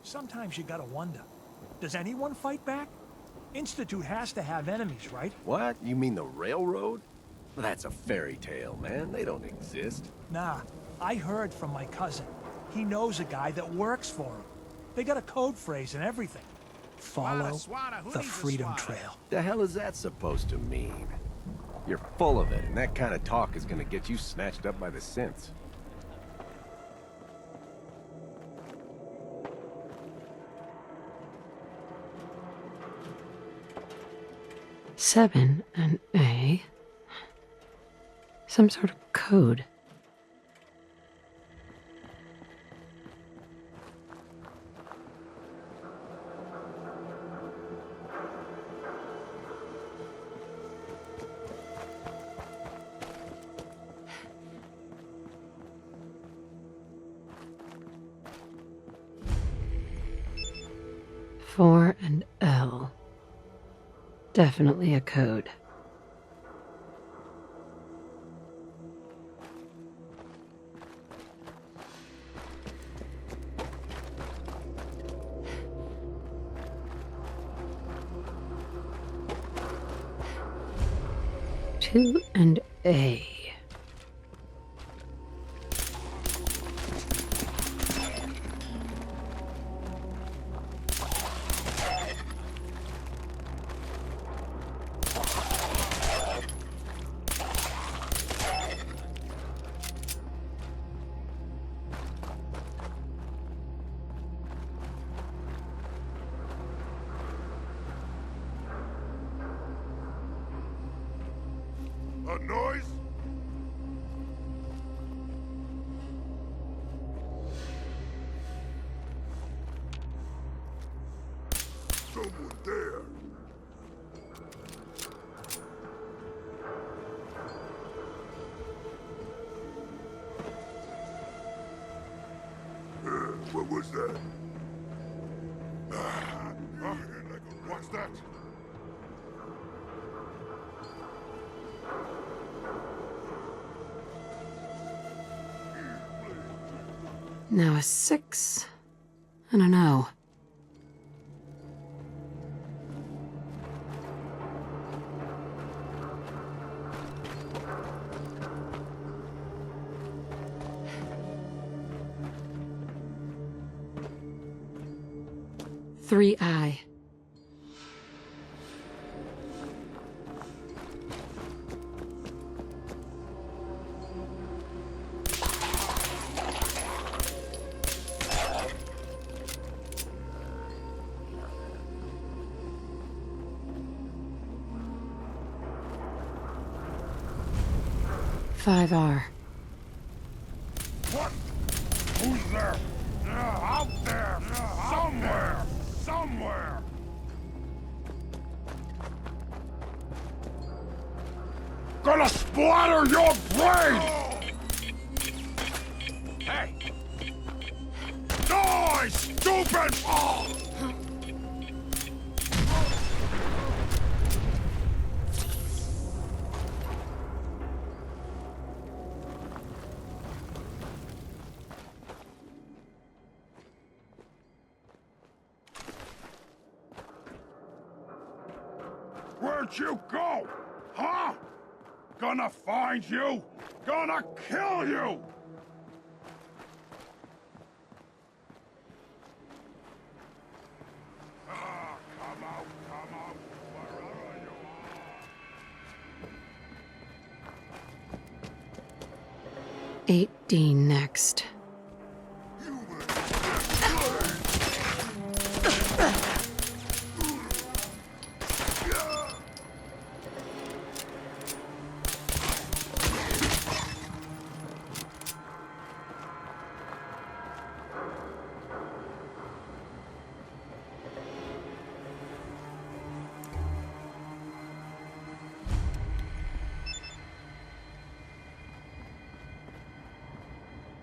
Sometimes you gotta wonder, does anyone fight back? Institute has to have enemies, right? What? You mean the railroad? That's a fairy tale, man. They don't exist. Nah, I heard from my cousin. He knows a guy that works for him. They got a code phrase and everything. Follow the Freedom Trail. The hell is that supposed to mean? You're full of it, and that kind of talk is gonna get you snatched up by the synths. Seven and A. Some sort of code. Four and L. Definitely a code. Two and A. A noise? Someone there. What was that? What's that? Now a 6 and an O. Three I. Five R. What? Who's there? Out there! Somewhere! Somewhere! Gonna splatter your brain! Hey! Die, stupid! Where'd you go? Huh? Gonna find you? Gonna kill you! Come out, wherever you are. 8D next.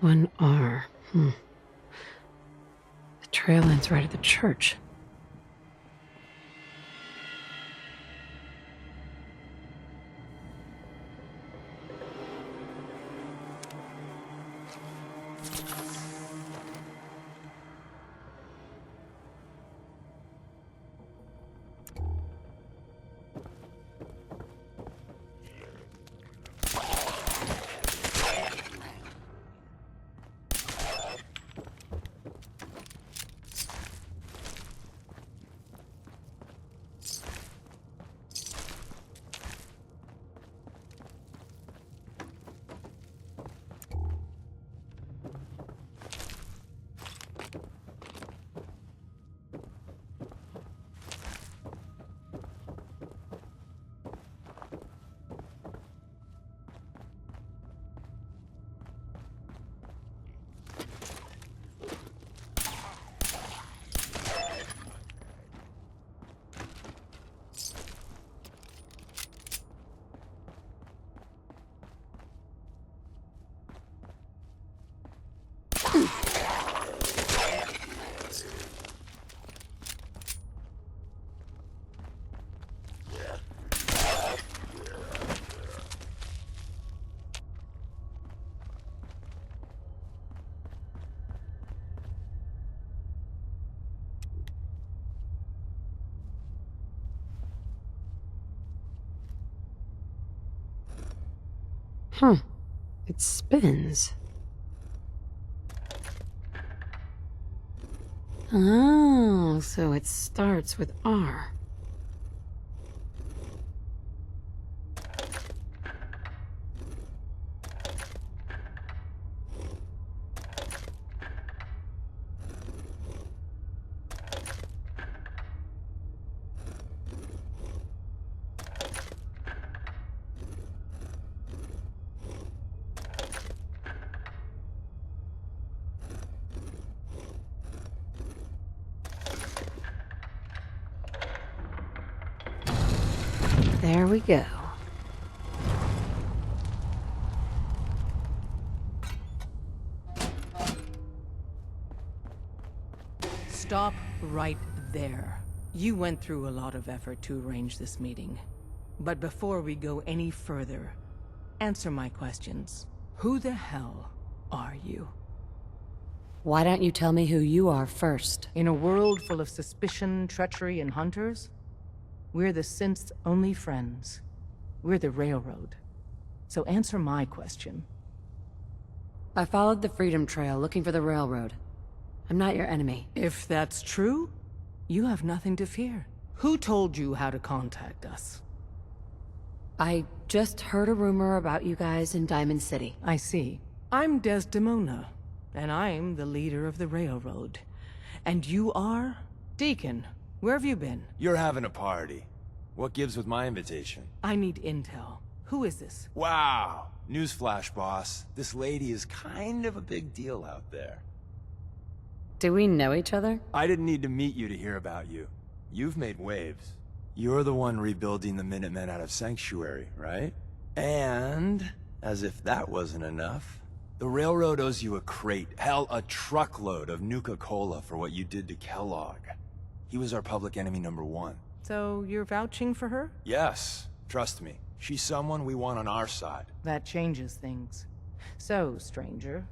One R. The trail ends right at the church. Huh. It spins. Oh, so it starts with R. There we go. Stop right there. You went through a lot of effort to arrange this meeting. But before we go any further, answer my questions. Who the hell are you? Why don't you tell me who you are first? In a world full of suspicion, treachery, and hunters, we're the synth's only friends. We're the Railroad. So answer my question. I followed the Freedom Trail looking for the Railroad. I'm not your enemy. If that's true, you have nothing to fear. Who told you how to contact us? I just heard a rumor about you guys in Diamond City. I see. I'm Desdemona, and I'm the leader of the Railroad. And you are? Deacon. Where have you been? You're having a party. What gives with my invitation? I need intel. Who is this? Wow! Newsflash, boss. This lady is kind of a big deal out there. Do we know each other? I didn't need to meet you to hear about you. You've made waves. You're the one rebuilding the Minutemen out of Sanctuary, right? And, as if that wasn't enough, the Railroad owes you a crate, hell, a truckload of Nuka-Cola for what you did to Kellogg. He was our public enemy #1. So you're vouching for her? Yes, trust me. She's someone we want on our side. That changes things. So, stranger,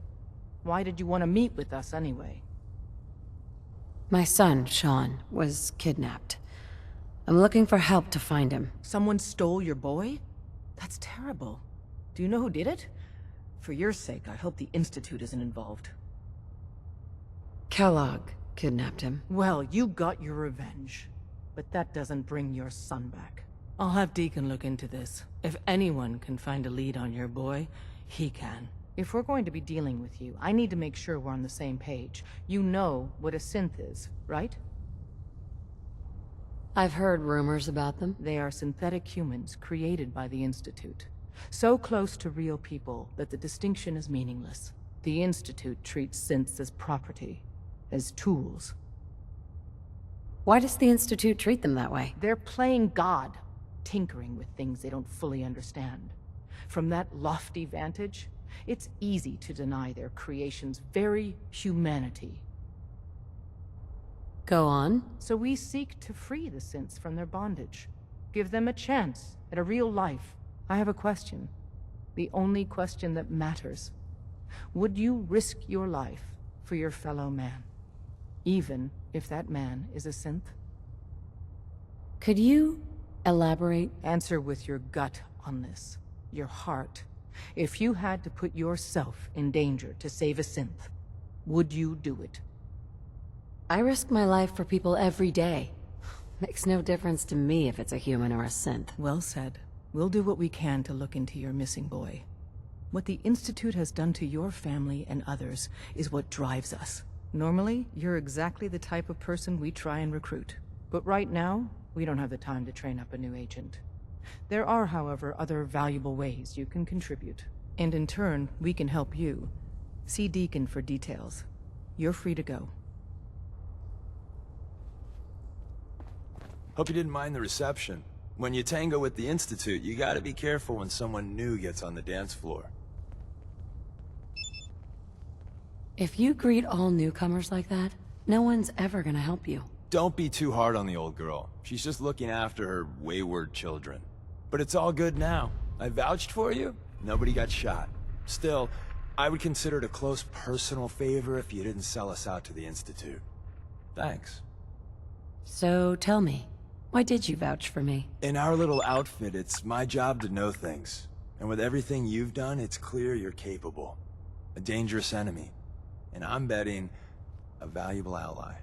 why did you want to meet with us anyway? My son, Sean, was kidnapped. I'm looking for help to find him. Someone stole your boy? That's terrible. Do you know who did it? For your sake, I hope the Institute isn't involved. Kellogg kidnapped him. Well, you got your revenge. But that doesn't bring your son back. I'll have Deacon look into this. If anyone can find a lead on your boy, he can. If we're going to be dealing with you, I need to make sure we're on the same page. You know what a synth is, right? I've heard rumors about them. They are synthetic humans created by the Institute. So close to real people that the distinction is meaningless. The Institute treats synths as property, as tools. Why does the Institute treat them that way? They're playing God, tinkering with things they don't fully understand. From that lofty vantage, it's easy to deny their creation's very humanity. Go on. So we seek to free the synths from their bondage. Give them a chance at a real life. I have a question. The only question that matters. Would you risk your life for your fellow man? Even if that man is a synth? Could you elaborate? Answer with your gut on this. Your heart. If you had to put yourself in danger to save a synth, would you do it? I risk my life for people every day. Makes no difference to me if it's a human or a synth. Well said. We'll do what we can to look into your missing boy. What the Institute has done to your family and others is what drives us. Normally, you're exactly the type of person we try and recruit. But right now, we don't have the time to train up a new agent. There are, however, other valuable ways you can contribute. And in turn, we can help you. See Deacon for details. You're free to go. Hope you didn't mind the reception. When you tango with the Institute, you gotta be careful when someone new gets on the dance floor. If you greet all newcomers like that, no one's ever gonna help you. Don't be too hard on the old girl. She's just looking after her wayward children. But it's all good now. I vouched for you. Nobody got shot. Still, I would consider it a close personal favor if you didn't sell us out to the Institute. Thanks. So tell me, why did you vouch for me? In our little outfit, it's my job to know things. And with everything you've done, it's clear you're capable. A dangerous enemy. And I'm betting a valuable ally.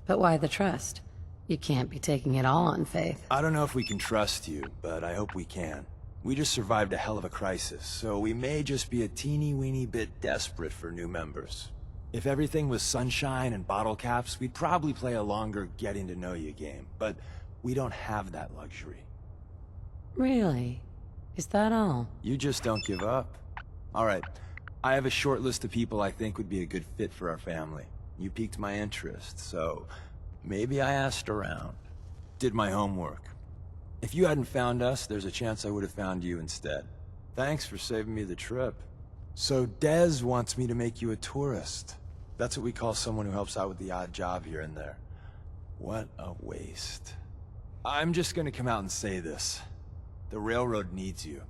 But why the trust? You can't be taking it all on faith. I don't know if we can trust you, but I hope we can. We just survived a hell of a crisis, so we may just be a teeny-weeny bit desperate for new members. If everything was sunshine and bottle caps, we'd probably play a longer getting-to-know-you game, but we don't have that luxury. Really? Is that all? You just don't give up. Alright, I have a short list of people I think would be a good fit for our family. You piqued my interest, so maybe I asked around. Did my homework. If you hadn't found us, there's a chance I would have found you instead. Thanks for saving me the trip. So Dez wants me to make you a tourist. That's what we call someone who helps out with the odd job here and there. What a waste. I'm just gonna come out and say this. The railroad needs you.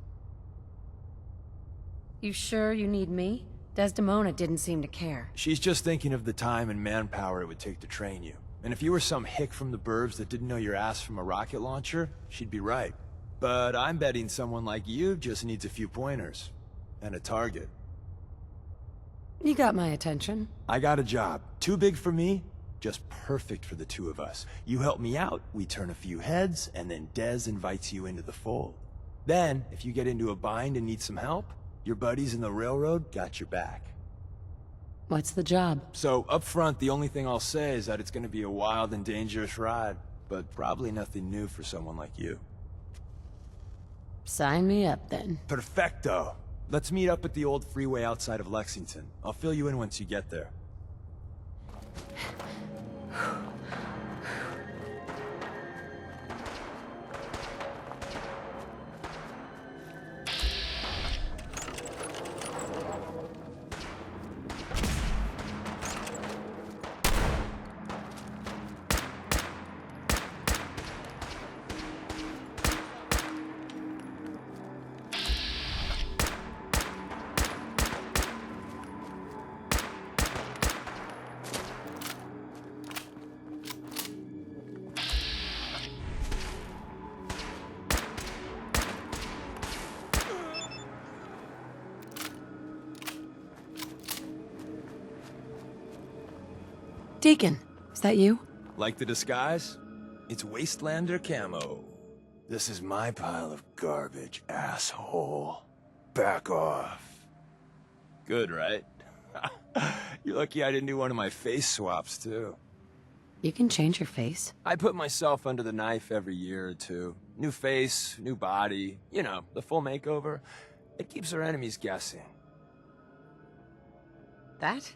You sure you need me? Desdemona didn't seem to care. She's just thinking of the time and manpower it would take to train you. And if you were some hick from the burbs that didn't know your ass from a rocket launcher, she'd be right. But I'm betting someone like you just needs a few pointers. And a target. You got my attention. I got a job. Too big for me, just perfect for the two of us. You help me out, we turn a few heads, and then Dez invites you into the fold. Then, if you get into a bind and need some help, your buddies in the railroad got your back. What's the job? So, up front, the only thing I'll say is that it's gonna be a wild and dangerous ride, but probably nothing new for someone like you. Sign me up, then. Perfecto! Let's meet up at the old freeway outside of Lexington. I'll fill you in once you get there. Deacon, is that you? Like the disguise? It's Wastelander camo. This is my pile of garbage, asshole. Back off. Good, right? You're lucky I didn't do one of my face swaps, too. You can change your face. I put myself under the knife every year or two. New face, new body, you know, the full makeover. It keeps our enemies guessing. That?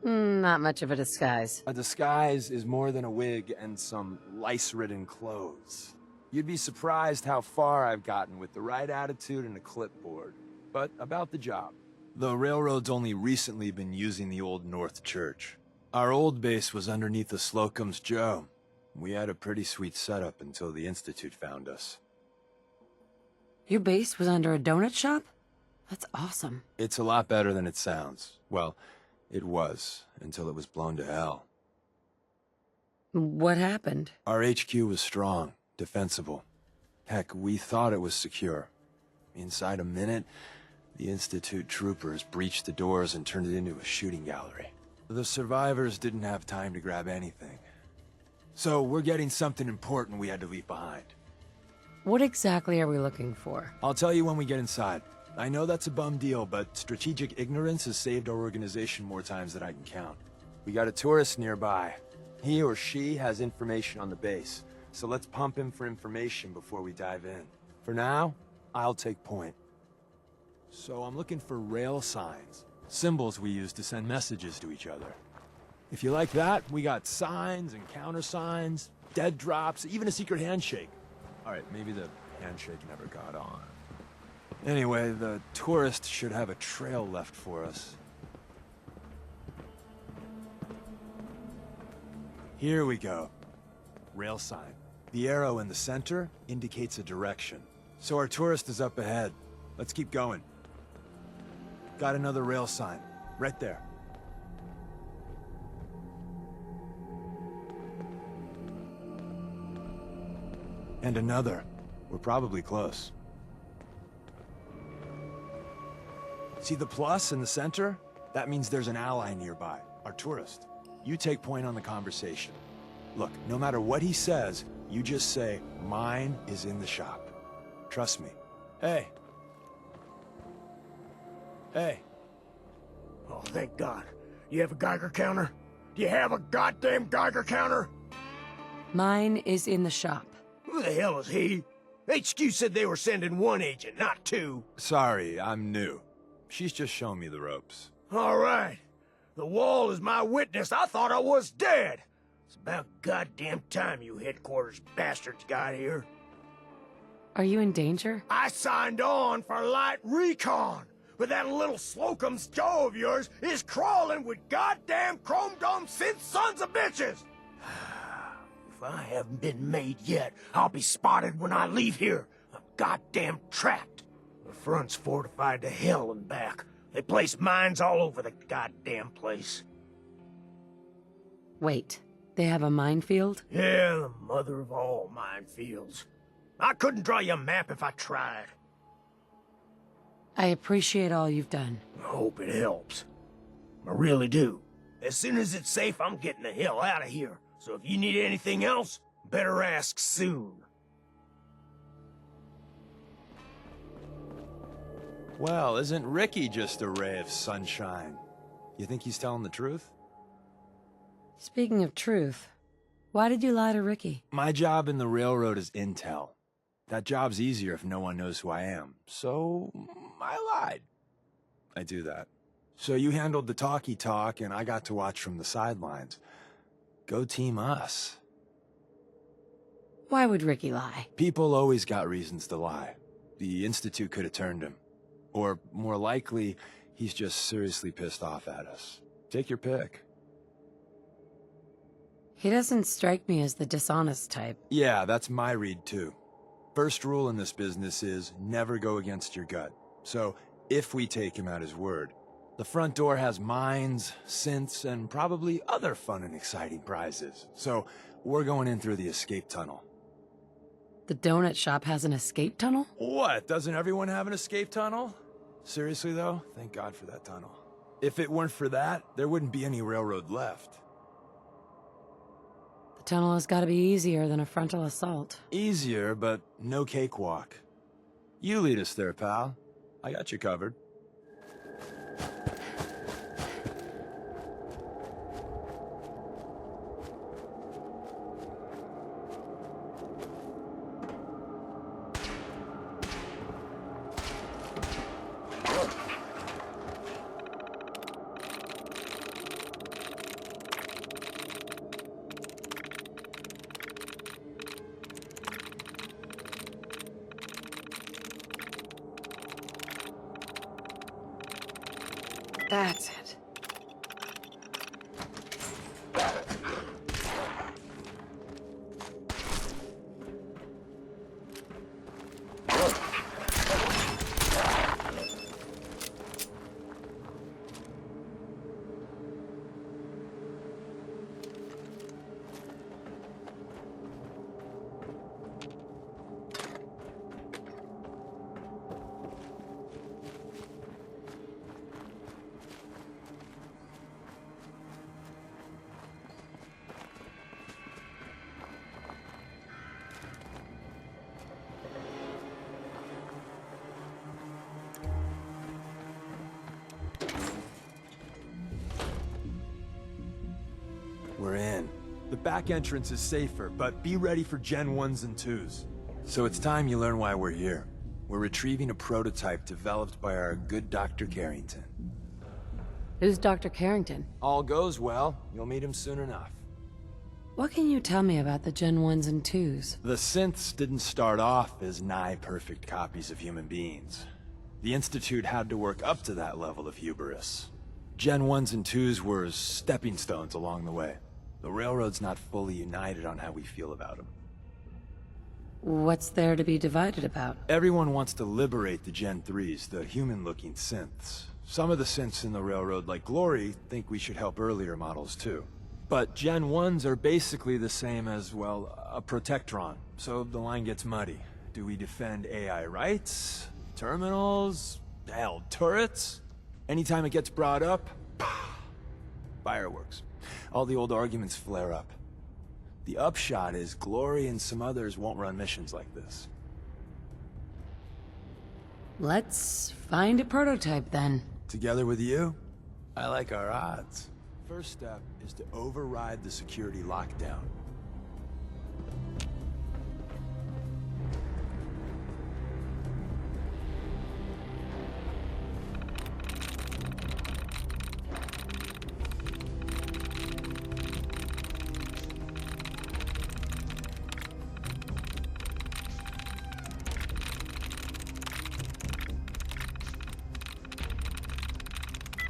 Not much of a disguise. A disguise is more than a wig and some lice-ridden clothes. You'd be surprised how far I've gotten with the right attitude and a clipboard. But about the job. The railroad's only recently been using the old North Church. Our old base was underneath the Slocum's Joe. We had a pretty sweet setup until the Institute found us. Your base was under a donut shop? That's awesome. It's a lot better than it sounds. Well, it was, until it was blown to hell. What happened? Our HQ was strong, defensible. Heck, we thought it was secure. Inside a minute, the Institute troopers breached the doors and turned it into a shooting gallery. The survivors didn't have time to grab anything. So we're getting something important we had to leave behind. What exactly are we looking for? I'll tell you when we get inside. I know that's a bum deal, but strategic ignorance has saved our organization more times than I can count. We got a tourist nearby. He or she has information on the base, so let's pump him for information before we dive in. For now, I'll take point. So I'm looking for rail signs, symbols we use to send messages to each other. If you like that, we got signs and countersigns, dead drops, even a secret handshake. All right, maybe the handshake never got on. Anyway, the tourist should have a trail left for us. Here we go. Rail sign. The arrow in the center indicates a direction. So our tourist is up ahead. Let's keep going. Got another rail sign. Right there. And another. We're probably close. See the plus in the center? That means there's an ally nearby, our tourist. You take point on the conversation. Look, no matter what he says, you just say, mine is in the shop. Trust me. Hey. Hey. Oh, thank God. You have a Geiger counter? Do you have a goddamn Geiger counter? Mine is in the shop. Who the hell is he? HQ said they were sending one agent, not two. Sorry, I'm new. She's just showing me the ropes. All right. The wall is my witness. I thought I was dead. It's about goddamn time you headquarters bastards got here. Are you in danger? I signed on for light recon, but that little Slocum's Joe of yours is crawling with goddamn chrome dome synth sons of bitches. If I haven't been made yet, I'll be spotted when I leave here. I'm goddamn trapped. The front's fortified to hell and back. They place mines all over the goddamn place. Wait, they have a minefield? Yeah, the mother of all minefields. I couldn't draw you a map if I tried. I appreciate all you've done. I hope it helps. I really do. As soon as it's safe, I'm getting the hell out of here. So if you need anything else, better ask soon. Well, isn't Ricky just a ray of sunshine? You think he's telling the truth? Speaking of truth, why did you lie to Ricky? My job in the railroad is intel. That job's easier if no one knows who I am. So, I lied. I do that. So you handled the talky talk, and I got to watch from the sidelines. Go team us. Why would Ricky lie? People always got reasons to lie. The Institute could have turned him. Or, more likely, he's just seriously pissed off at us. Take your pick. He doesn't strike me as the dishonest type. Yeah, that's my read too. First rule in this business is never go against your gut. So, if we take him at his word, the front door has mines, synths, and probably other fun and exciting prizes. So, we're going in through the escape tunnel. The donut shop has an escape tunnel? What? Doesn't everyone have an escape tunnel? Seriously though, thank God for that tunnel. If it weren't for that, there wouldn't be any railroad left. The tunnel has got to be easier than a frontal assault. Easier, but no cakewalk. You lead us there, pal. I got you covered. That's it. We're in. The back entrance is safer, but be ready for Gen 1s and 2s. So it's time you learn why we're here. We're retrieving a prototype developed by our good Dr. Carrington. Who's Dr. Carrington? All goes well, you'll meet him soon enough. What can you tell me about the Gen 1s and 2s? The synths didn't start off as nigh-perfect copies of human beings. The Institute had to work up to that level of hubris. Gen 1s and 2s were stepping stones along the way. The Railroad's not fully united on how we feel about them. What's there to be divided about? Everyone wants to liberate the Gen 3s, the human-looking synths. Some of the synths in the Railroad, like Glory, think we should help earlier models too. But Gen 1s are basically the same as, well, a Protectron, so the line gets muddy. Do we defend AI rights? Terminals? Hell, turrets? Anytime it gets brought up, fireworks. All the old arguments flare up. The upshot is Glory and some others won't run missions like this. Let's find a prototype then. Together with you, I like our odds. First step is to override the security lockdown.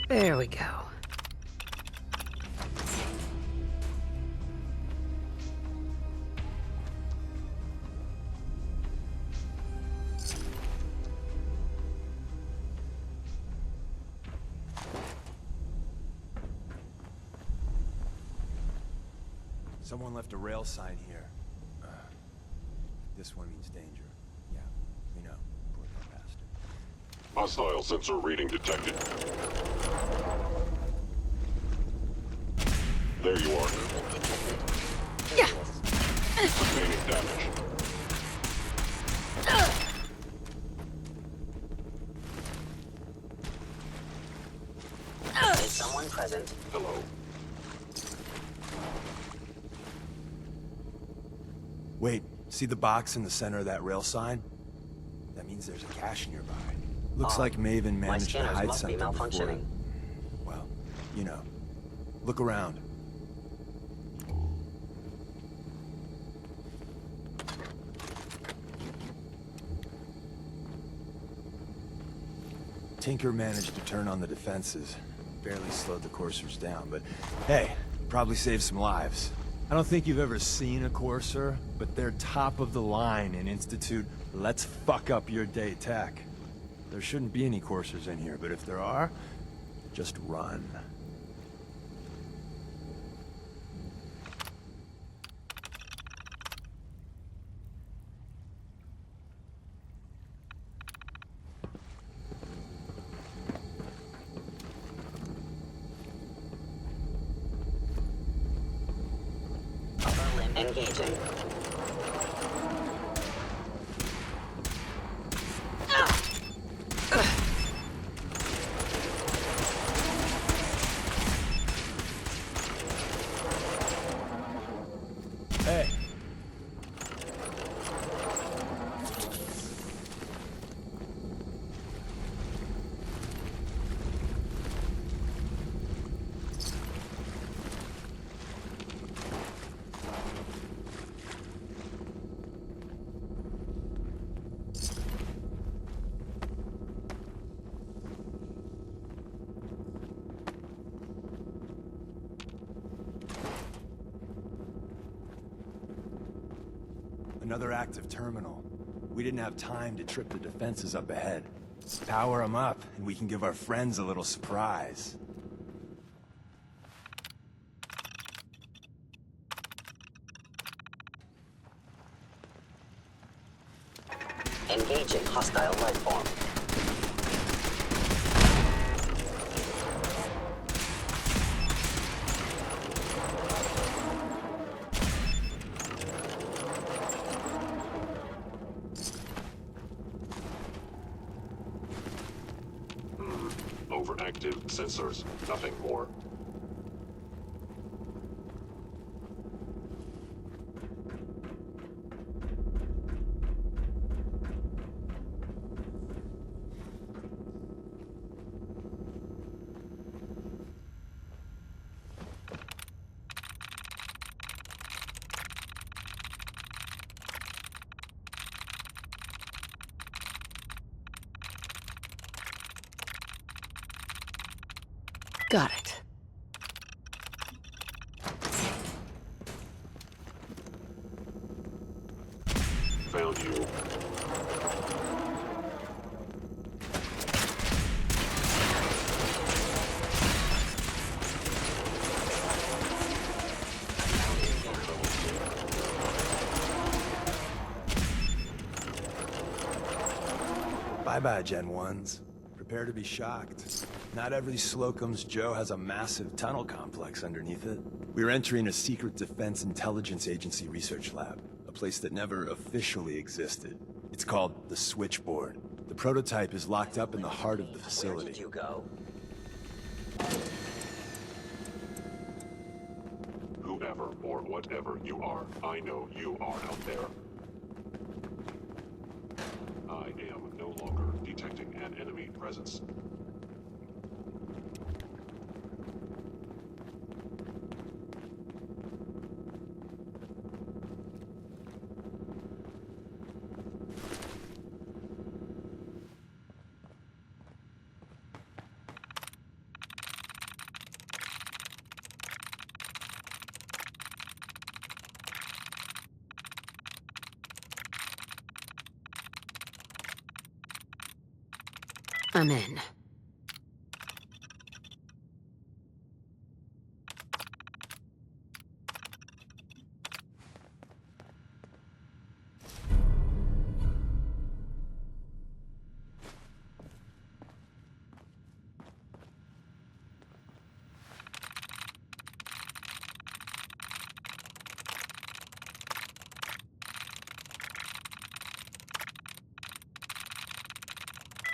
There we go. Someone left a rail sign here. This one means danger. Yeah, we know. Poor little bastard. Hostile sensor reading detected. There you are. Yeah. Sustaining damage. Is someone present? Hello. Wait, see the box in the center of that rail sign? That means there's a cache nearby. Looks like Maven My managed to scanners hide must be something before. malfunctioning. Well, you know. Look around. Tinker managed to turn on the defenses. Barely slowed the coursers down, but hey, probably saved some lives. I don't think you've ever seen a courser, but they're top of the line in Institute let's fuck up your day tech. There shouldn't be any coursers in here, but if there are, just run. Upper limb engaging. Hey. Another active terminal. We didn't have time to trip the defenses up ahead. Power them up, and we can give our friends a little surprise. Engaging hostile life form. Overactive sensors, nothing more. Got it. Found you. Bye-bye, Gen 1s. Prepare to be shocked. Not every Slocum's Joe has a massive tunnel complex underneath it. We're entering a secret Defense Intelligence Agency research lab, a place that never officially existed. It's called the Switchboard. The prototype is locked up in the heart of the facility. Where did you go? Whoever or whatever you are, I know you are out there. I am no longer detecting an enemy presence. I'm in.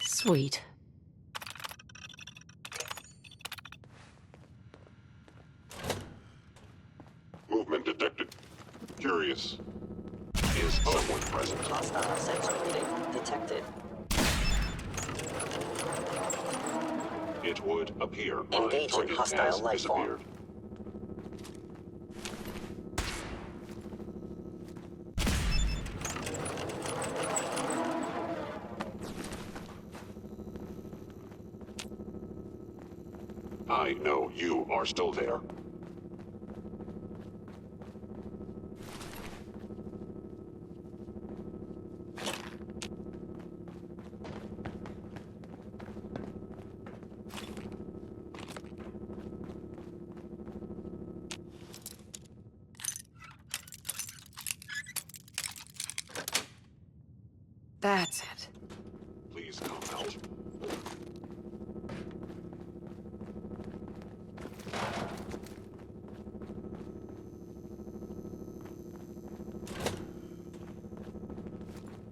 Sweet. Movement detected. Curious. Is someone present? Hostile sensor reading detected. It would appear my Engaging target hostile has life form. disappeared. I know you are still there. That's it. Please come out.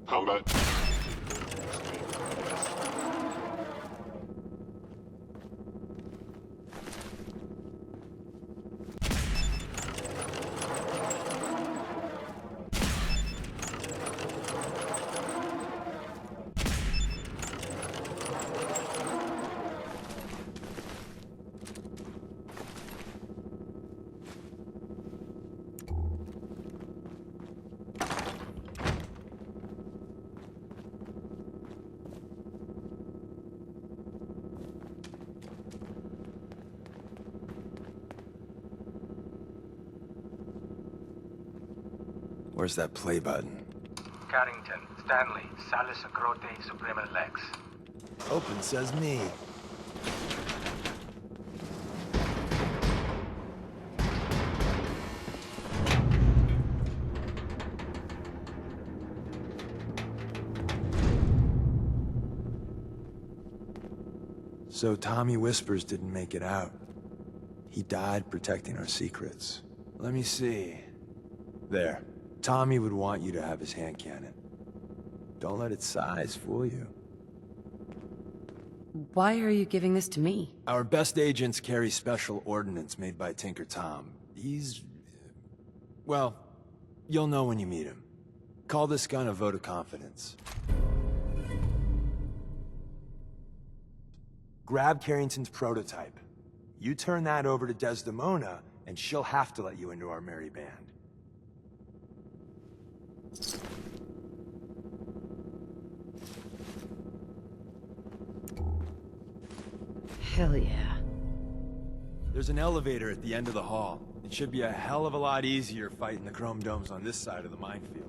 Combat. Where's that play button? Carrington, Stanley, Salus Acrote, Suprema Lex. Open says me. So Tommy Whispers didn't make it out. He died protecting our secrets. Let me see. There. Tommy would want you to have his hand cannon. Don't let its size fool you. Why are you giving this to me? Our best agents carry special ordnance made by Tinker Tom. He's... well, you'll know when you meet him. Call this gun a vote of confidence. Grab Carrington's prototype. You turn that over to Desdemona, and she'll have to let you into our merry band. Hell yeah. There's an elevator at the end of the hall. It should be a hell of a lot easier fighting the chrome domes on this side of the minefield.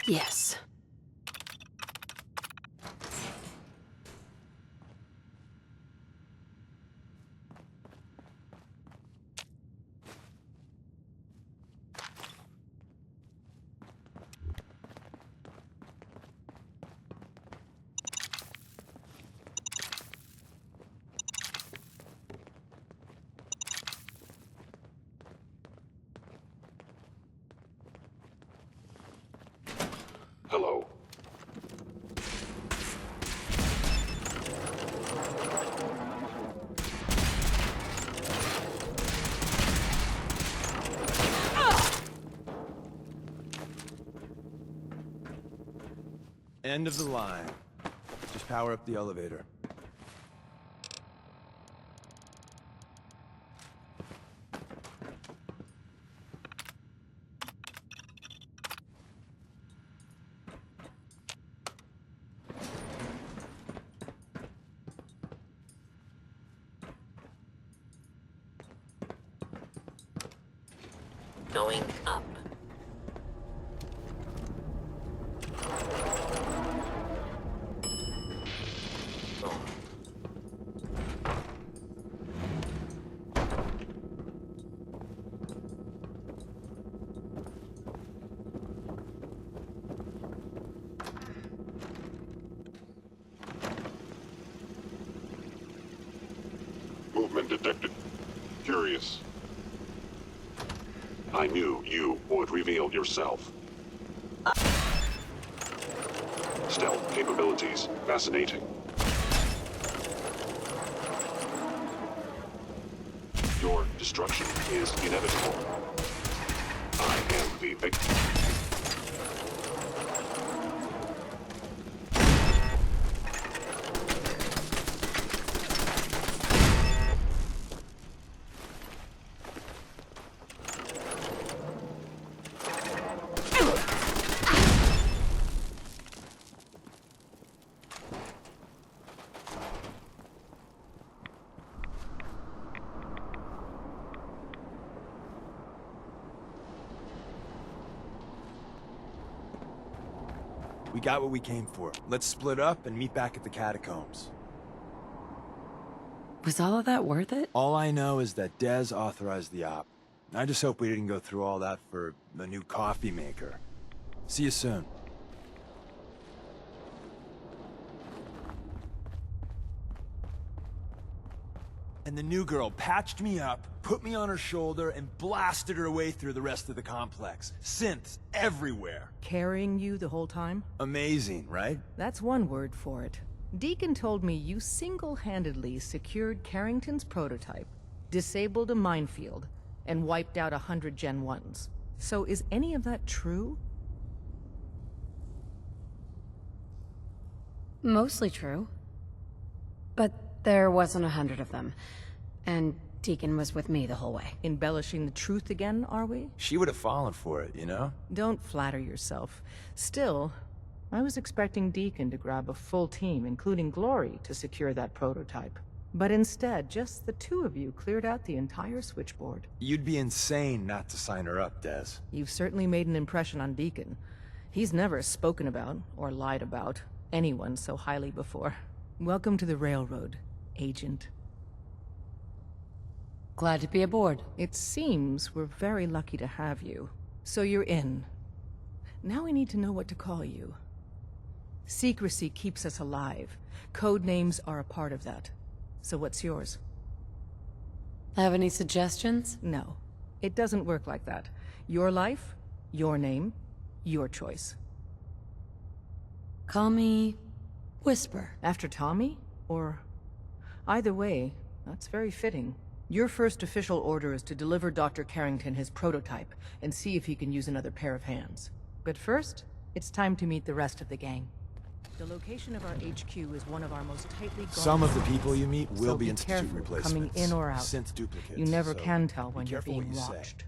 Yes. Hello. End of the line. Just power up the elevator. Going up. Movement detected. Curious. I knew you would reveal yourself. Stealth capabilities. Fascinating. Your destruction is inevitable. I am the victim. We got what we came for. Let's split up and meet back at the catacombs. Was all of that worth it? All I know is that Dez authorized the op. I just hope we didn't go through all that for the new coffee maker. See you soon. And the new girl patched me up, put me on her shoulder, and blasted her away through the rest of the complex. Synths everywhere. Carrying you the whole time? Amazing, right? That's one word for it. Deacon told me you single-handedly secured Carrington's prototype, disabled a minefield, and wiped out 100 Gen 1s. So is any of that true? Mostly true. But there wasn't 100 of them. And Deacon was with me the whole way. Embellishing the truth again, are we? She would have fallen for it, you know? Don't flatter yourself. Still, I was expecting Deacon to grab a full team, including Glory, to secure that prototype. But instead, just the two of you cleared out the entire switchboard. You'd be insane not to sign her up, Dez. You've certainly made an impression on Deacon. He's never spoken about, or lied about, anyone so highly before. Welcome to the Railroad, Agent. Glad to be aboard. It seems we're very lucky to have you. So you're in. Now we need to know what to call you. Secrecy keeps us alive. Code names are a part of that. So what's yours? Have any suggestions? No. It doesn't work like that. Your life, your name, your choice. Call me Whisper. After Tommy? Or... Either way, that's very fitting. Your first official order is to deliver Dr. Carrington his prototype and see if he can use another pair of hands. But first, it's time to meet the rest of the gang. The location of our HQ is one of our most tightly guarded. Some of the people you meet will so be be Institute careful replacements. coming in or out. Synth duplicates. You never so can tell when be you're careful what being you say. watched.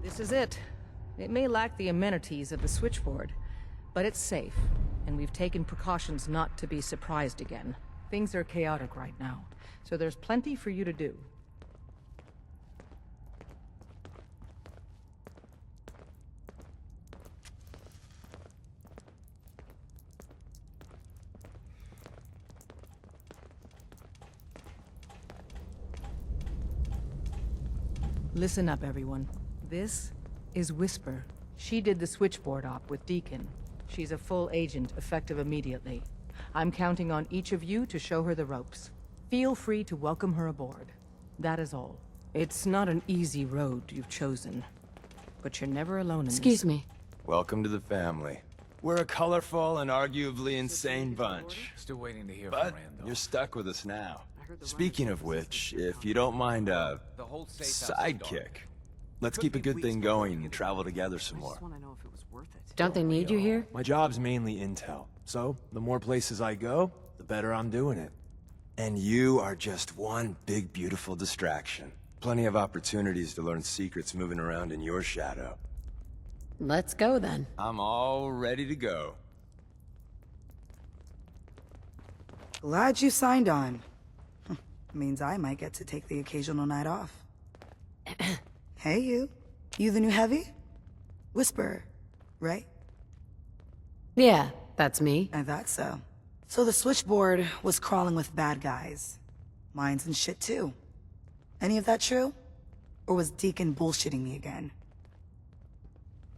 This is it. It may lack the amenities of the switchboard, But it's safe, and we've taken precautions not to be surprised again. Things are chaotic right now, so there's plenty for you to do. Listen up, everyone. This is Whisper. She did the switchboard op with Deacon. She's a full agent, effective immediately. I'm counting on each of you to show her the ropes. Feel free to welcome her aboard. That is all. It's not an easy road you've chosen, but you're never alone in this. Excuse me. Welcome to the family. We're a colorful and arguably insane bunch. Still waiting to hear But from Randall. you're stuck with us now. Speaking of which, if you don't mind a sidekick, let's keep a good thing going and travel together some more. Don't they need you here? My job's mainly intel, so the more places I go, the better I'm doing it. And you are just one big, beautiful distraction. Plenty of opportunities to learn secrets moving around in your shadow. Let's go then. I'm all ready to go. Glad you signed on. Means I might get to take the occasional night off. Hey, you. You the new heavy? Whisper, right? Yeah, that's me. I thought so. So the switchboard was crawling with bad guys. Mines and shit, too. Any of that true? Or was Deacon bullshitting me again?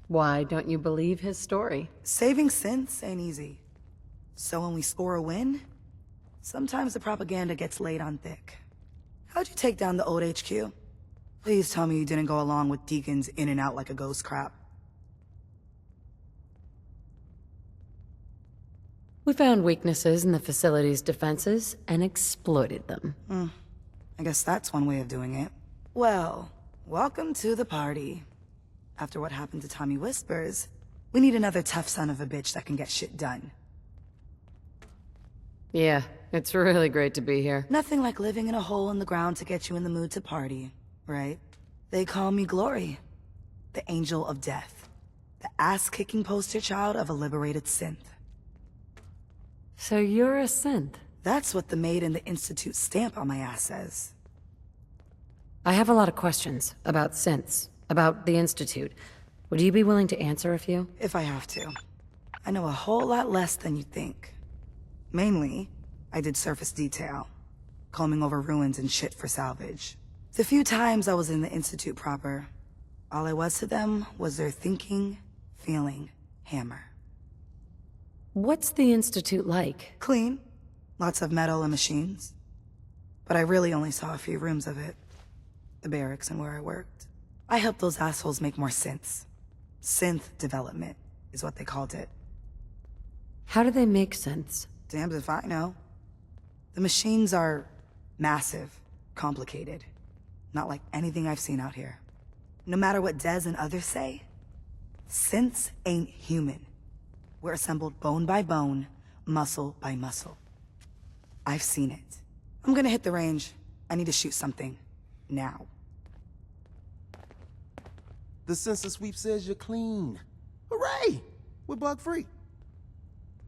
Why don't you believe his story? Saving synths ain't easy. So when we score a win, sometimes the propaganda gets laid on thick. How'd you take down the old HQ? Please tell me you didn't go along with Deacon's in and out like a ghost crap. We found weaknesses in the facility's defenses and exploited them. I guess that's one way of doing it. Well, welcome to the party. After what happened to Tommy Whispers, we need another tough son of a bitch that can get shit done. Yeah, it's really great to be here. Nothing like living in a hole in the ground to get you in the mood to party, right? They call me Glory, the Angel of Death, the ass-kicking poster child of a liberated synth. So you're a synth? That's what the maid in the Institute stamp on my ass says. I have a lot of questions about synths, about the Institute. Would you be willing to answer a few? If I have to. I know a whole lot less than you think. Mainly, I did surface detail, combing over ruins and shit for salvage. The few times I was in the Institute proper, all I was to them was their thinking, feeling hammer. What's the Institute like? Clean. Lots of metal and machines. But I really only saw a few rooms of it. The barracks and where I worked. I helped those assholes make more synths. Synth development is what they called it. How do they make synths? Damned if I know. The machines are massive, complicated. Not like anything I've seen out here. No matter what Dez and others say, synths ain't human. We're assembled bone by bone, muscle by muscle. I've seen it. I'm gonna hit the range. I need to shoot something. Now. The sensor sweep says you're clean. Hooray! We're bug-free.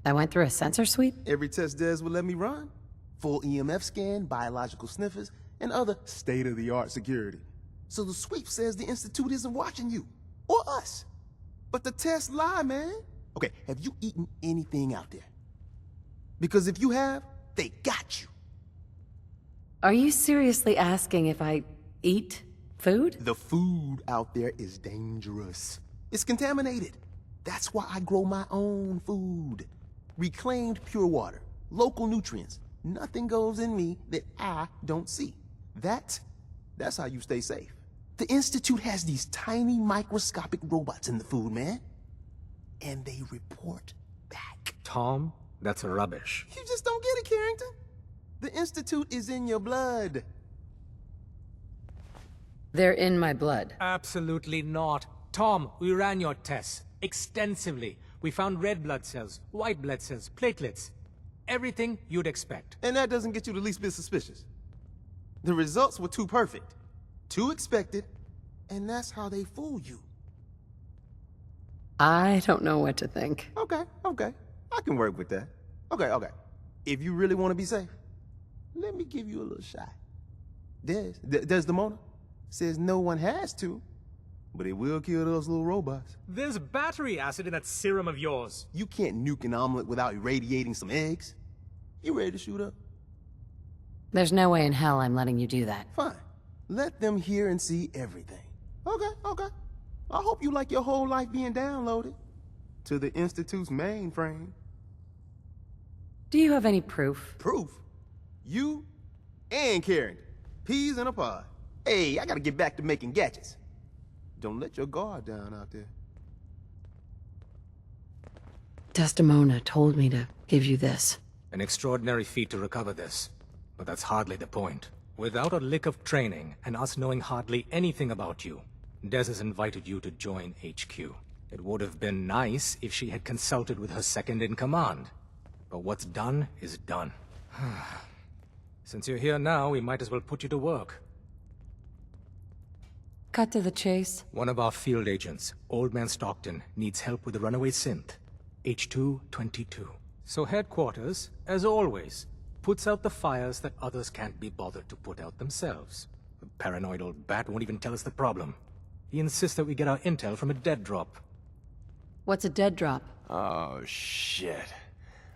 I went through a sensor sweep? Every test Des would let me run. Full EMF scan, biological sniffers, and other state-of-the-art security. So the sweep says the Institute isn't watching you. Or us. But the tests lie, man. Okay, have you eaten anything out there? Because if you have, they got you. Are you seriously asking if I eat food? The food out there is dangerous. It's contaminated. That's why I grow my own food. Reclaimed pure water, local nutrients. Nothing goes in me that I don't see. That's how you stay safe. The Institute has these tiny microscopic robots in the food, man. And they report back. Tom, that's rubbish. You just don't get it, Carrington. The Institute is in your blood. They're in my blood. Absolutely not. Tom, we ran your tests extensively. We found red blood cells, white blood cells, platelets. Everything you'd expect. And that doesn't get you the least bit suspicious. The results were too perfect, too expected, and that's how they fool you. I don't know what to think. Okay. I can work with that. Okay. If you really want to be safe, let me give you a little shot. Desdemona says no one has to, but it will kill those little robots. There's battery acid in that serum of yours. You can't nuke an omelet without irradiating some eggs. You ready to shoot up? There's no way in hell I'm letting you do that. Fine. Let them hear and see everything. Okay. I hope you like your whole life being downloaded to the Institute's mainframe. Do you have any proof? Proof? You and Karen. Peas in a pod. Hey, I gotta get back to making gadgets. Don't let your guard down out there. Desdemona told me to give you this. An extraordinary feat to recover this. But that's hardly the point. Without a lick of training, and us knowing hardly anything about you, Des has invited you to join HQ. It would have been nice if she had consulted with her second-in-command. But what's done is done. Since you're here now, we might as well put you to work. Cut to the chase. One of our field agents, Old Man Stockton, needs help with the runaway synth. H222. So headquarters, as always, puts out the fires that others can't be bothered to put out themselves. The paranoid old bat won't even tell us the problem. He insists that we get our intel from a dead drop. What's a dead drop? Oh, shit.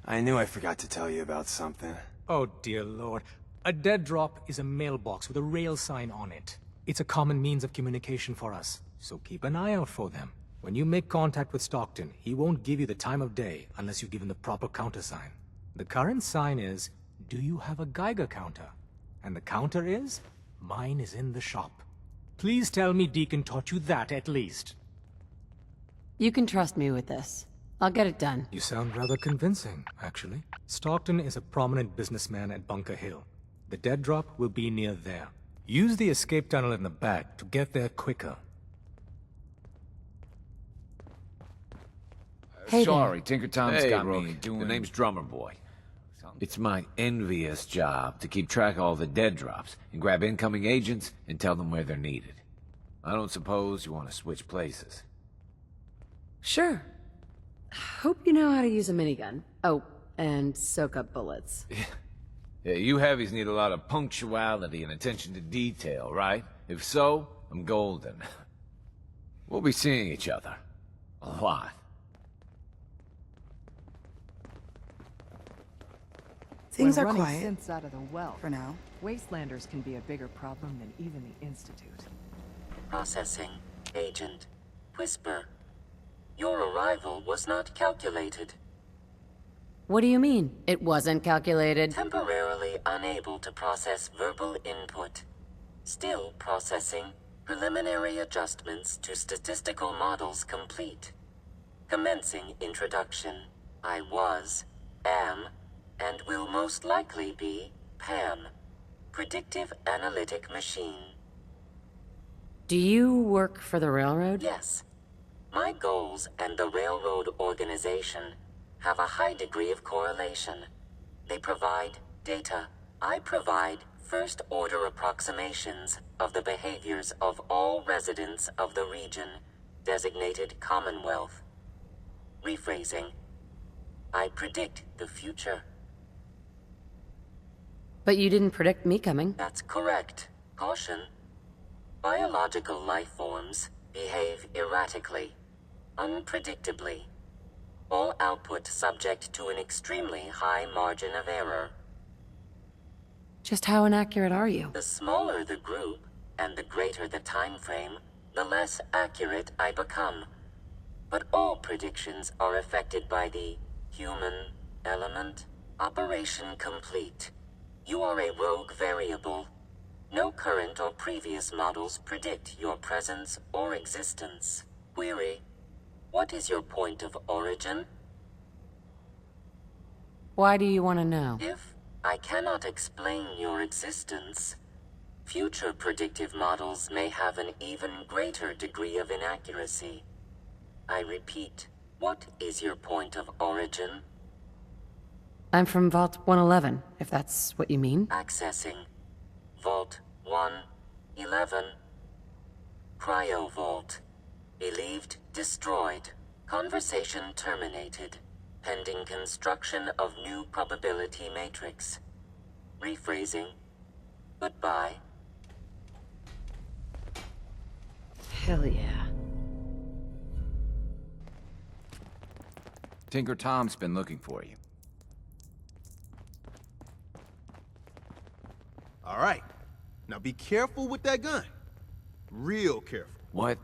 I knew I forgot to tell you about something. Oh, dear lord. A dead drop is a mailbox with a rail sign on it. It's a common means of communication for us, so keep an eye out for them. When you make contact with Stockton, he won't give you the time of day unless you give him the proper countersign. The current sign is, do you have a Geiger counter? And the counter is, mine is in the shop. Please tell me Deacon taught you that at least. You can trust me with this. I'll get it done. You sound rather convincing, actually. Stockton is a prominent businessman at Bunker Hill. The dead drop will be near there. Use the escape tunnel in the back to get there quicker. Hey Sorry, Tinker Tom's Hey, got Rook. me doing... The name's Drummer Boy. It's my envious job to keep track of all the dead drops and grab incoming agents and tell them where they're needed. I don't suppose you want to switch places. Sure. Hope you know how to use a minigun. Oh, and soak up bullets. Yeah, you heavies need a lot of punctuality and attention to detail, right? If so, I'm golden. We'll be seeing each other. A lot. Things We're are running quiet. synths out of the well. For now. Wastelanders can be a bigger problem than even the Institute. Processing. Agent. Whisper. Your arrival was not calculated. What do you mean, it wasn't calculated? Temporarily unable to process verbal input. Still processing. Preliminary adjustments to statistical models complete. Commencing introduction. I was, am, and will most likely be Pam. Predictive Analytic Machine. Do you work for the railroad? Yes. My goals and the railroad organization have a high degree of correlation. They provide data. I provide first-order approximations of the behaviors of all residents of the region designated Commonwealth. Rephrasing. I predict the future. But you didn't predict me coming. That's correct. Caution. Biological life forms behave erratically, unpredictably. All output subject to an extremely high margin of error. Just how inaccurate are you? The smaller the group, and the greater the time frame, the less accurate I become. But all predictions are affected by the human element. Operation complete. You are a rogue variable. No current or previous models predict your presence or existence. Query. What is your point of origin? Why do you want to know? If I cannot explain your existence, future predictive models may have an even greater degree of inaccuracy. I repeat, what is your point of origin? I'm from Vault 111, if that's what you mean. Accessing. Vault 111. Cryo Vault. Believed destroyed. Conversation terminated. Pending construction of new probability matrix. Rephrasing. Goodbye. Hell yeah. Tinker Tom's been looking for you. All right. Now be careful with that gun. Real careful. What?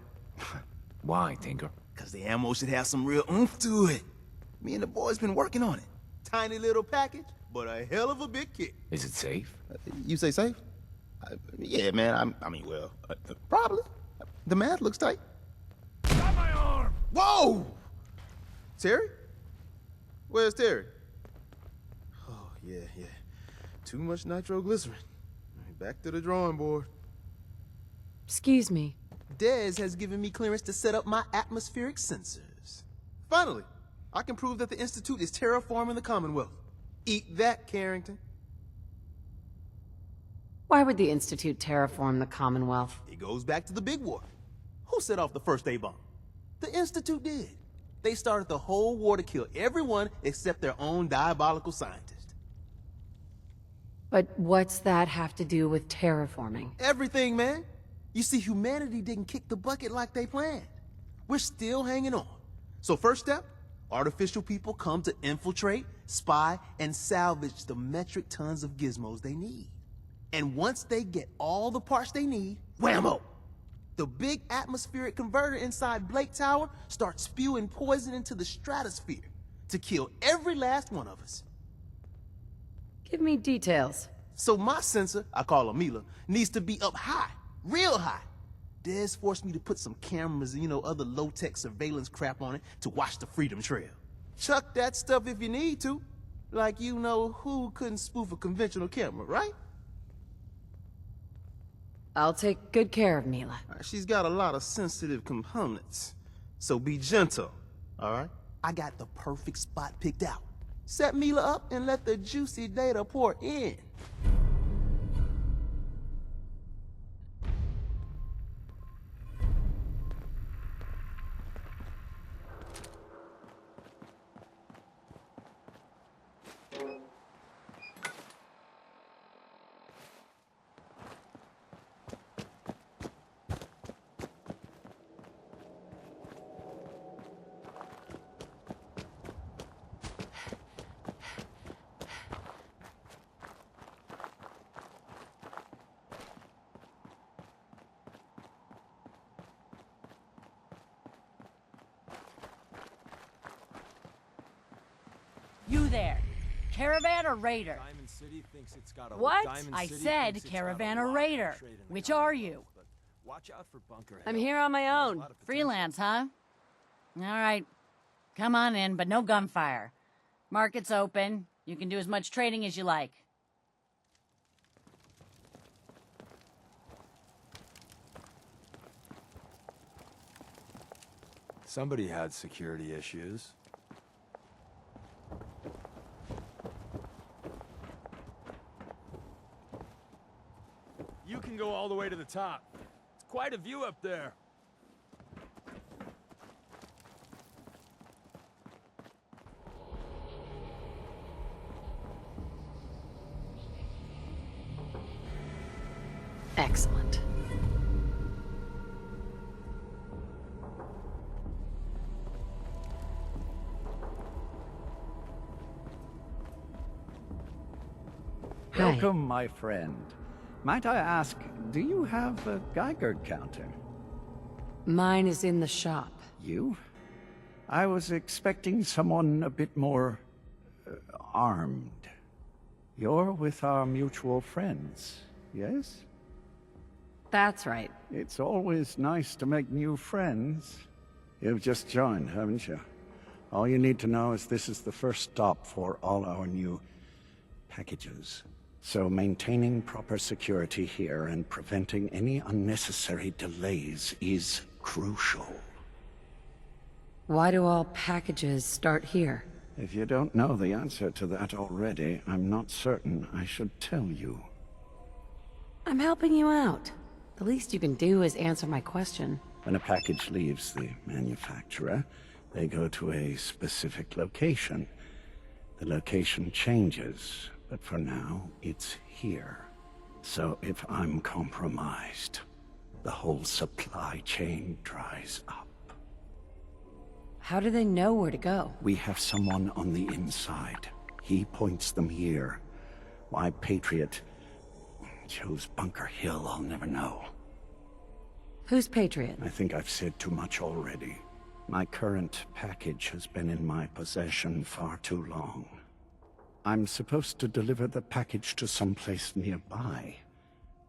Why, Tinker? Because the ammo should have some real oomph to it. Me and the boys been working on it. Tiny little package, but a hell of a big kick. Is it safe? You say safe? Yeah, man, probably. The math looks tight. Got my arm! Whoa! Terry? Where's Terry? Oh, yeah. Too much nitroglycerin. Back to the drawing board. Excuse me. Dez has given me clearance to set up my atmospheric sensors. Finally, I can prove that the Institute is terraforming the Commonwealth. Eat that, Carrington. Why would the Institute terraform the Commonwealth? It goes back to the big war. Who set off the first A-bomb? The Institute did. They started the whole war to kill everyone except their own diabolical scientist. But what's that have to do with terraforming? Everything, man. You see, humanity didn't kick the bucket like they planned. We're still hanging on. So first step, artificial people come to infiltrate, spy, and salvage the metric tons of gizmos they need. And once they get all the parts they need, whammo! The big atmospheric converter inside Blake Tower starts spewing poison into the stratosphere to kill every last one of us. Give me details. So my sensor, I call her Mila, needs to be up high, real high. Dez forced me to put some cameras and, other low-tech surveillance crap on it to watch the Freedom Trail. Chuck that stuff if you need to. Like who couldn't spoof a conventional camera, right? I'll take good care of Mila. She's got a lot of sensitive components. So be gentle, all right? I got the perfect spot picked out. Set Mila up and let the juicy data pour in. You there. Caravan or raider? Diamond City thinks it's got a What? Diamond I City said thinks it's caravan got a or lot raider. of trade in the Which are Commonwealth, you? but watch out for Bunker Hill. I'm here on my own. Freelance, huh? All right. Come on in, but no gunfire. Market's open. You can do as much trading as you like. Somebody had security issues. You can go all the way to the top. It's quite a view up there. Excellent. Welcome, my friend. Might I ask, do you have a Geiger counter? Mine is in the shop. You? I was expecting someone a bit more armed. You're with our mutual friends, yes? That's right. It's always nice to make new friends. You've just joined, haven't you? All you need to know is this is the first stop for all our new packages. So maintaining proper security here and preventing any unnecessary delays is crucial. Why do all packages start here? If you don't know the answer to that already, I'm not certain I should tell you. I'm helping you out. The least you can do is answer my question. When a package leaves the manufacturer, They go to a specific location. The location changes, but for now, it's here. So if I'm compromised, the whole supply chain dries up. How do they know where to go? We have someone on the inside. He points them here. Why Patriot chose Bunker Hill, I'll never know. Who's Patriot? I think I've said too much already. My current package has been in my possession far too long. I'm supposed to deliver the package to someplace nearby,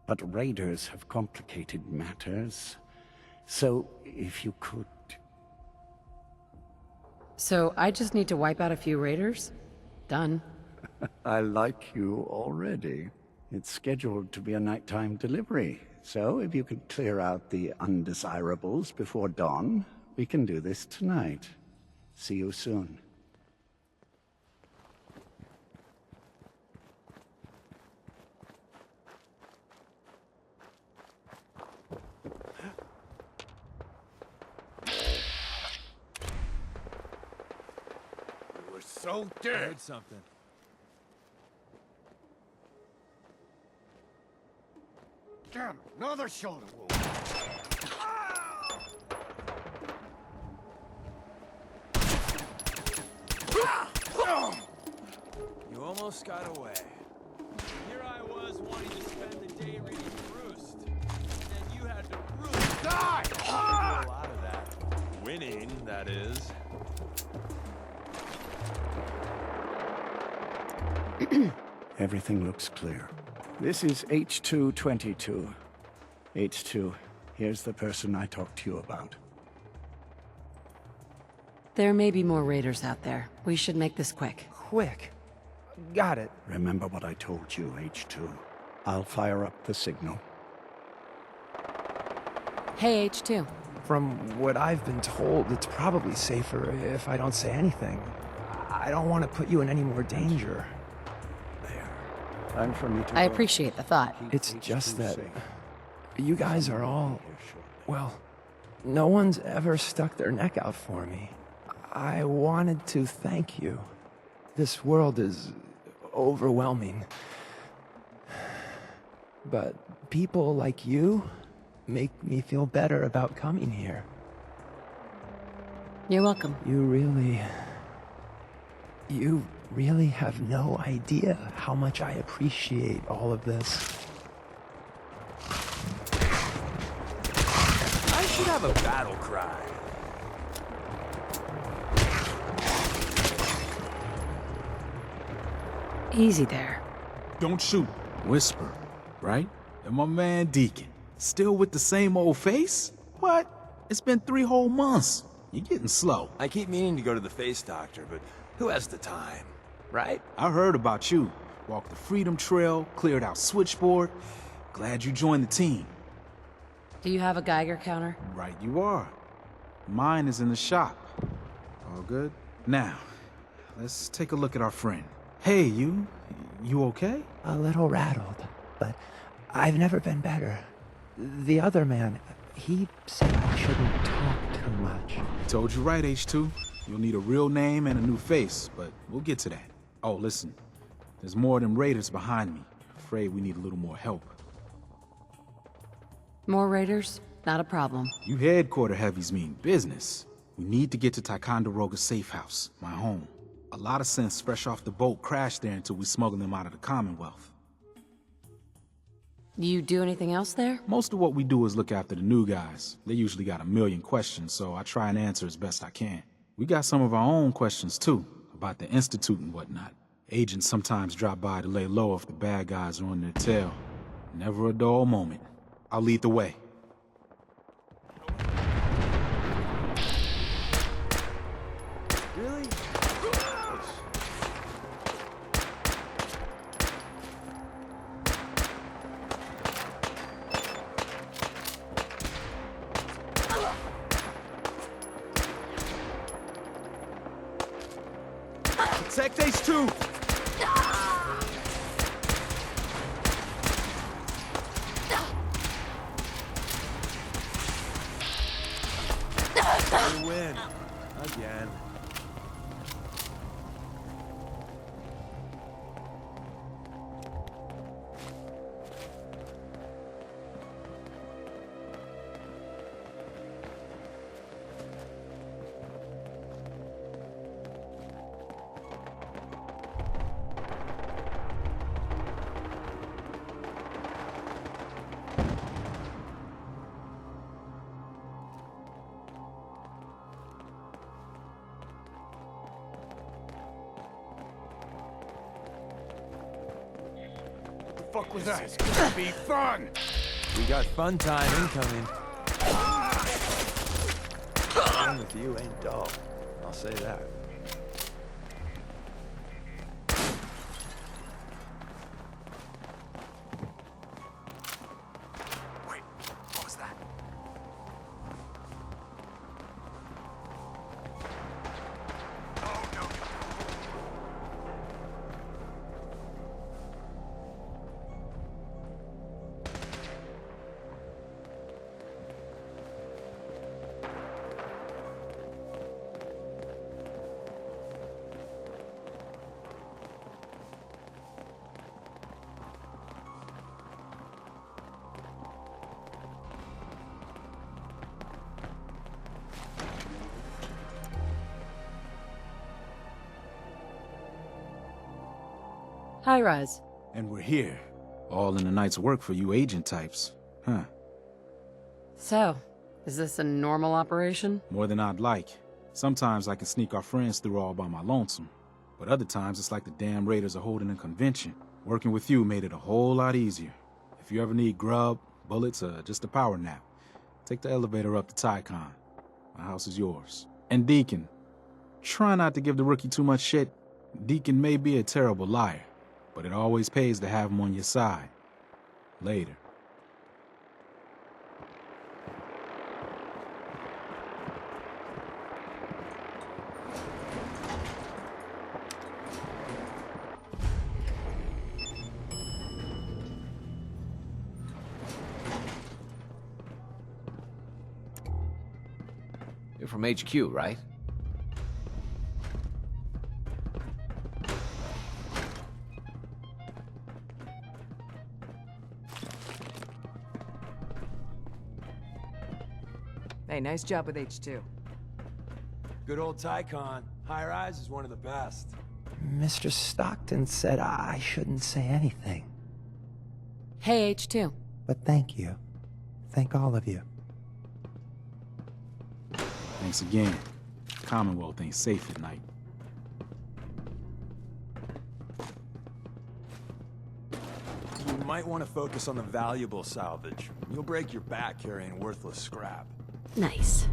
but raiders have complicated matters. So, if you could... So I just need to wipe out a few raiders? Done. I like you already. It's scheduled to be a nighttime delivery, so if you could clear out the undesirables before dawn, we can do this tonight. See you soon. We're so dead. I heard something. Damn, another shoulder wound. You almost got away. Here I was wanting to spend the day reading Roost. And then you had to Roost. Die! A lot of that. Winning, that is. Everything looks clear. This is H222. H2, here's the person I talked to you about. There may be more raiders out there. We should make this quick. Quick. Got it. Remember what I told you, H2. I'll fire up the signal. Hey, H2. From what I've been told, it's probably safer if I don't say anything. I don't want to put you in any more danger. Time for me to I go. appreciate the thought. It's just that you guys are all, well, no one's ever stuck their neck out for me. I wanted to thank you. This world is overwhelming. But people like you make me feel better about coming here. You're welcome. You really have no idea how much I appreciate all of this. I should have a battle cry. Easy there. Don't shoot. Whisper, right? And my man Deacon. Still with the same old face? What? It's been 3 whole months. You're getting slow. I keep meaning to go to the face doctor, but who has the time, right? I heard about you. Walked the Freedom Trail, cleared out Switchboard. Glad you joined the team. Do you have a Geiger counter? Right you are. Mine is in the shop. All good? Now, let's take a look at our friend. Hey, you okay? A little rattled, but I've never been better. The other man, he said I shouldn't talk too much. Told you right, H2. You'll need a real name and a new face, but we'll get to that. Oh, listen. There's more of them raiders behind me. Afraid we need a little more help. More raiders? Not a problem. You headquarter heavies mean business. We need to get to Ticonderoga's safe house, my home. A lot of sense fresh off the boat crashed there until we smuggled them out of the Commonwealth. You do anything else there? Most of what we do is look after the new guys. They usually got a million questions, so I try and answer as best I can. We got some of our own questions, too, about the Institute and whatnot. Agents sometimes drop by to lay low if the bad guys are on their tail. Never a dull moment. I'll lead the way. Really? Protect H2! You win. Again. Fuck was that? It's gonna be fun! We got fun time incoming. Playing with you ain't dull. I'll say that. Wait, what was that? Oh, no. High rise. And we're here. All in the night's work for you agent types. Huh. So, is this a normal operation? More than I'd like. Sometimes I can sneak our friends through all by my lonesome. But other times it's like the damn raiders are holding a convention. Working with you made it a whole lot easier. If you ever need grub, bullets, or just a power nap, take the elevator up to Tycon. My house is yours. And Deacon, try not to give the rookie too much shit. Deacon may be a terrible liar, but it always pays to have him on your side. Later. You're from HQ, right? Hey, nice job with H2. Good old Tycon. High Rise is one of the best. Mr. Stockton said I shouldn't say anything. Hey, H2. But thank you. Thank all of you. Thanks again. Commonwealth ain't safe at night. You might want to focus on the valuable salvage. You'll break your back carrying worthless scrap. Nice.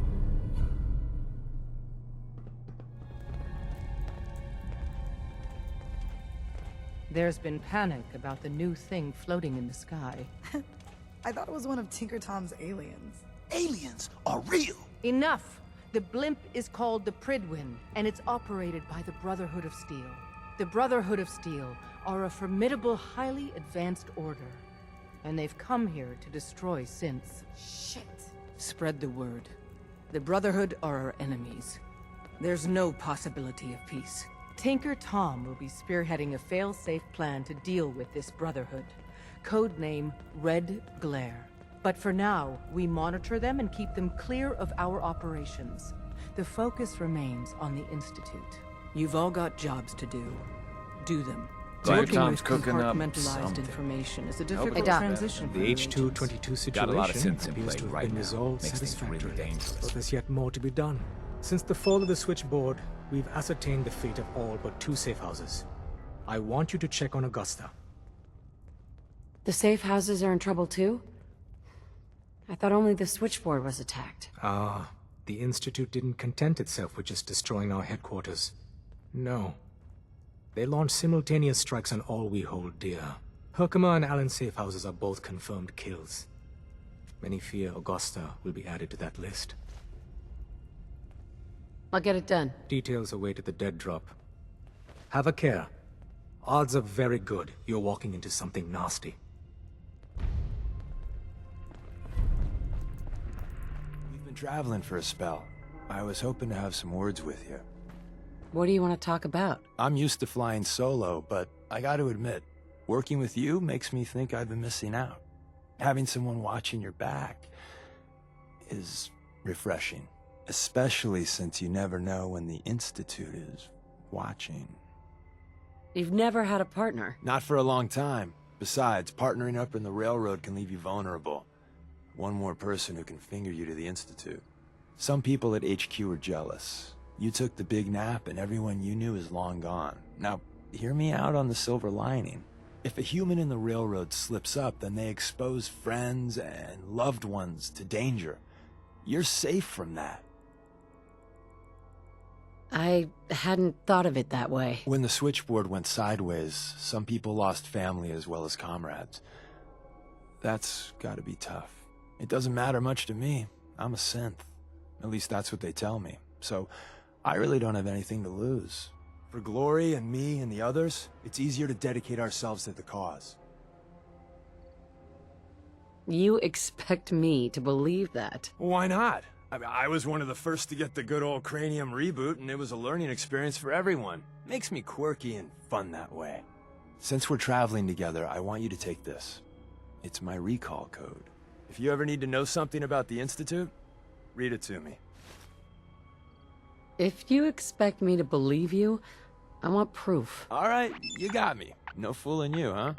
There's been panic about the new thing floating in the sky. I thought it was one of Tinker Tom's aliens. Aliens are real! Enough! The blimp is called the Pridwin, and it's operated by the Brotherhood of Steel. The Brotherhood of Steel are a formidable, highly advanced order. And they've come here to destroy synths. Shit. Spread the word. The Brotherhood are our enemies. There's no possibility of peace. Tinker Tom will be spearheading a fail-safe plan to deal with this Brotherhood. Codename Red Glare. But for now, we monitor them and keep them clear of our operations. The focus remains on the Institute. You've all got jobs to do. Do them. Glad Working Tom's with cooking up compartmentalized something. information is a Nope. difficult doubt transition. for The an H-222 agent. situation Got a lot of synths in appears play to have right been now. resolved Makes things really satisfactorily. dangerous. But there's yet more to be done. Since the fall of the switchboard, we've ascertained the fate of all but 2 safe houses. I want you to check on Augusta. The safe houses are in trouble too? I thought only the switchboard was attacked. Ah, the Institute didn't content itself with just destroying our headquarters. No. They launched simultaneous strikes on all we hold dear. Herkimer and Allen's safe houses are both confirmed kills. Many fear Augusta will be added to that list. I'll get it done. Details await at the dead drop. Have a care. Odds are very good you're walking into something nasty. We've been traveling for a spell. I was hoping to have some words with you. What do you want to talk about? I'm used to flying solo, but I gotta admit, working with you makes me think I've been missing out. Having someone watching your back is refreshing, especially since you never know when the Institute is watching. You've never had a partner. Not for a long time. Besides, partnering up in the railroad can leave you vulnerable. One more person who can finger you to the Institute. Some people at HQ are jealous. You took the big nap and everyone you knew is long gone. Now, hear me out on the silver lining. If a human in the railroad slips up, then they expose friends and loved ones to danger. You're safe from that. I hadn't thought of it that way. When the switchboard went sideways, some people lost family as well as comrades. That's gotta be tough. It doesn't matter much to me. I'm a synth. At least that's what they tell me. So, I really don't have anything to lose. For Glory and me and the others, it's easier to dedicate ourselves to the cause. You expect me to believe that? Why not? I was one of the first to get the good old Cranium reboot, and it was a learning experience for everyone. Makes me quirky and fun that way. Since we're traveling together, I want you to take this. It's my recall code. If you ever need to know something about the Institute, read it to me. If you expect me to believe you, I want proof. All right, you got me. No fooling you, huh?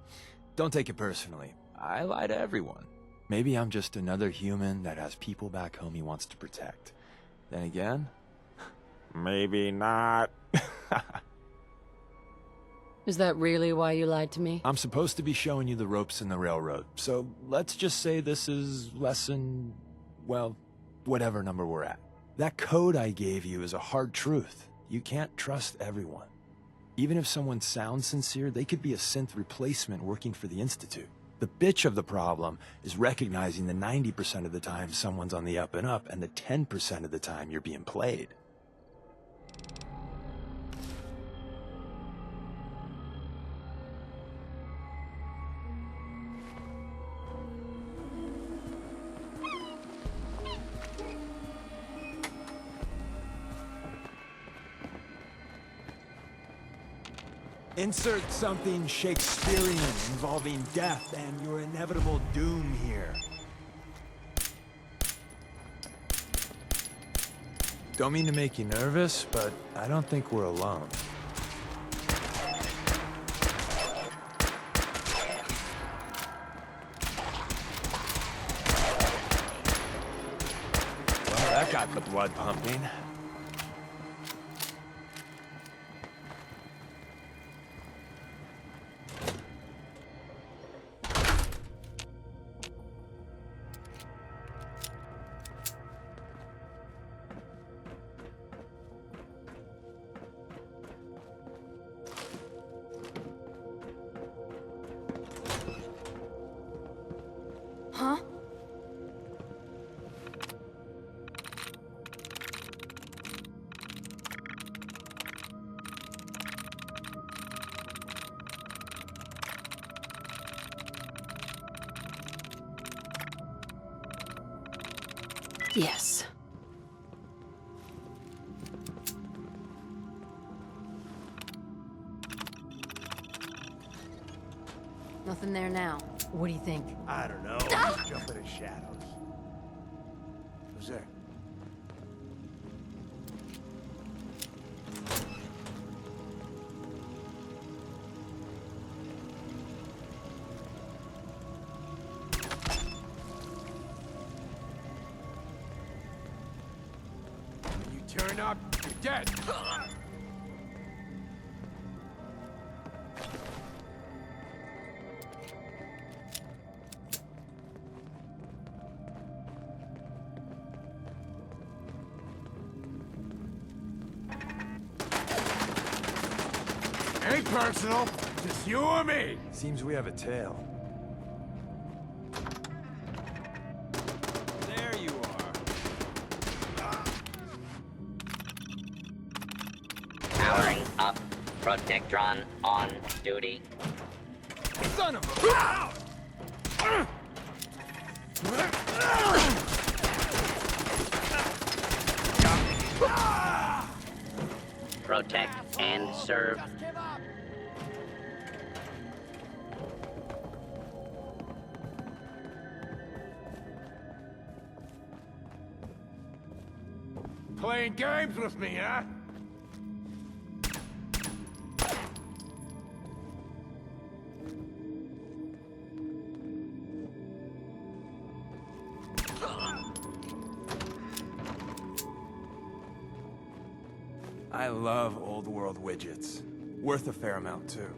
Don't take it personally. I lie to everyone. Maybe I'm just another human that has people back home he wants to protect. Then again, maybe not. Is that really why you lied to me? I'm supposed to be showing you the ropes in the railroad, so let's just say this is lesson, well, whatever number we're at. That code I gave you is a hard truth. You can't trust everyone. Even if someone sounds sincere, they could be a synth replacement working for the Institute. The bitch of the problem is recognizing the 90% of the time someone's on the up and up, and the 10% of the time you're being played. Insert something Shakespearean involving death and your inevitable doom here. Don't mean to make you nervous, but I don't think we're alone. Well, that got the blood pumping. Huh? Yes. Nothing there now. What do you think? I don't know. Just jump in the shadows. Who's there? When you turn up, you're dead. Ain't personal, just you or me. Seems we have a tail. There you are. Powering up. Protectron on duty. Son of a... Protect and serve. Playing games with me, huh? I love old world widgets. Worth a fair amount, too.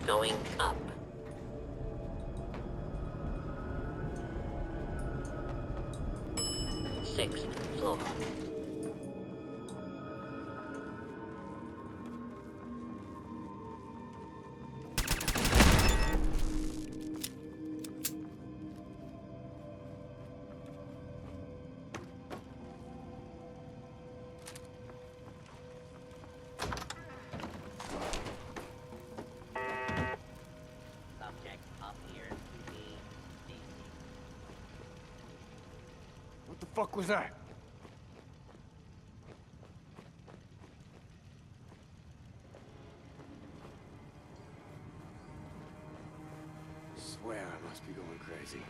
Going up. Sixth floor. What the fuck was that? Swear I must be going crazy.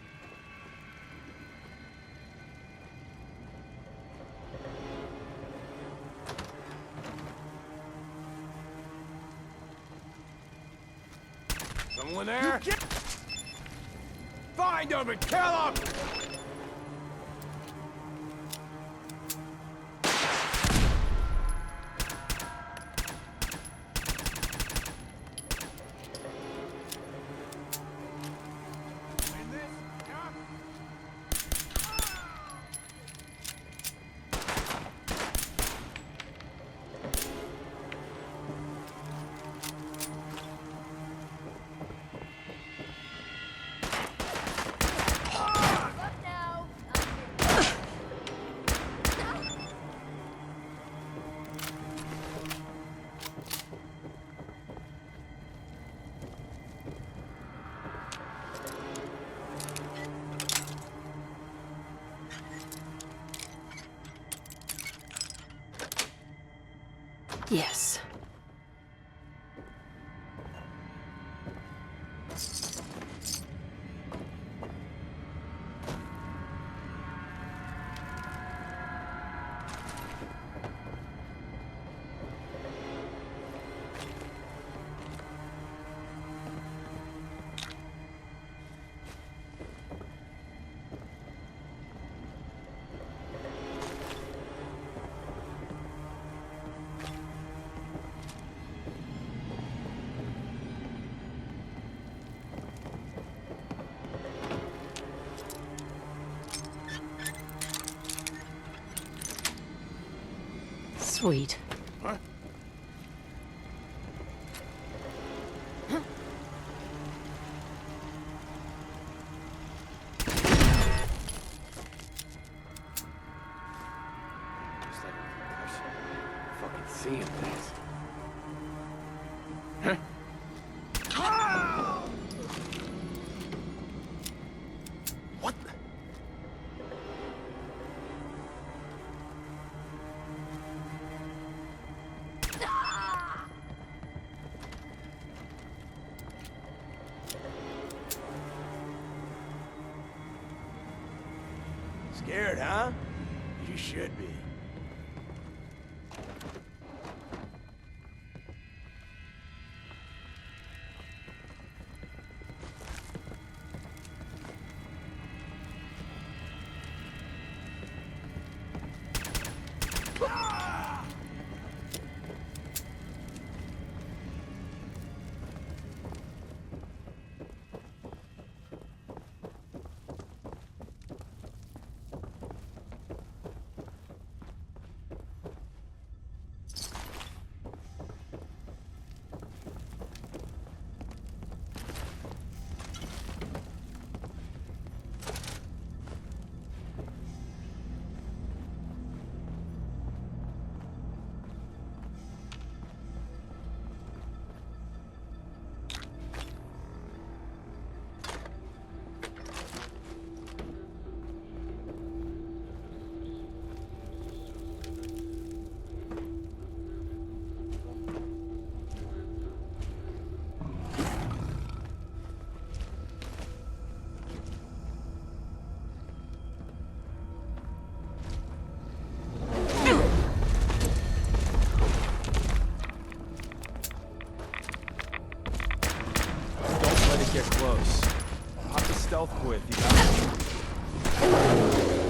Someone there? Find them and kill them! Yes. Sweet. What? Just like a concussion. Fucking seeing things. Huh? What the? Scared, huh? You should be. stealth quiff, you got it?